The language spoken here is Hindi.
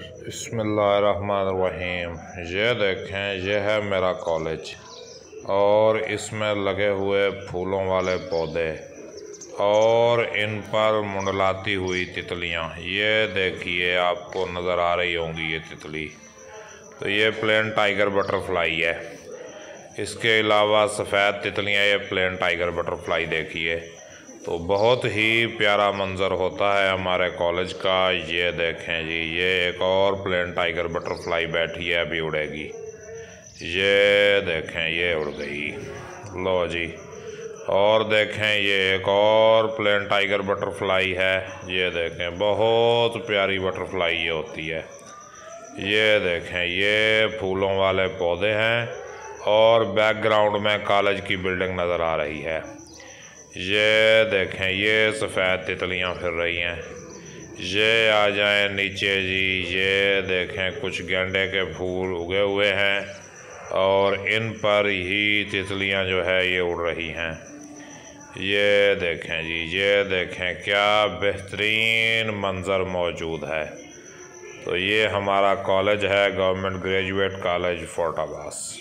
बिस्मिल्लाहिर्रहमानिर्रहीम। ये देखें, ये है मेरा कॉलेज और इसमें लगे हुए फूलों वाले पौधे और इन पर मुंडलाती हुई तितलियां। ये देखिए, आपको नज़र आ रही होंगी ये तितली। तो ये प्लेन टाइगर बटरफ्लाई है। इसके अलावा सफ़ेद तितलियां, ये प्लेन टाइगर बटरफ्लाई देखिए। तो बहुत ही प्यारा मंज़र होता है हमारे कॉलेज का। ये देखें जी, ये एक और प्लेन टाइगर बटरफ्लाई बैठी है, अभी उड़ेगी। ये देखें, ये उड़ गई। लो जी। और देखें, ये एक और प्लेन टाइगर बटरफ्लाई है। ये देखें, बहुत प्यारी बटरफ्लाई ये होती है। ये देखें, ये फूलों वाले पौधे हैं और बैकग्राउंड में कॉलेज की बिल्डिंग नज़र आ रही है। ये देखें, ये सफ़ेद तितलियां फिर रही हैं। ये आ जाएं नीचे जी। ये देखें, कुछ गेंदे के फूल उगे हुए हैं और इन पर ही तितलियां जो है ये उड़ रही हैं। ये देखें जी, ये देखें, क्या बेहतरीन मंज़र मौजूद है। तो ये हमारा कॉलेज है, government graduate college fort Abbas.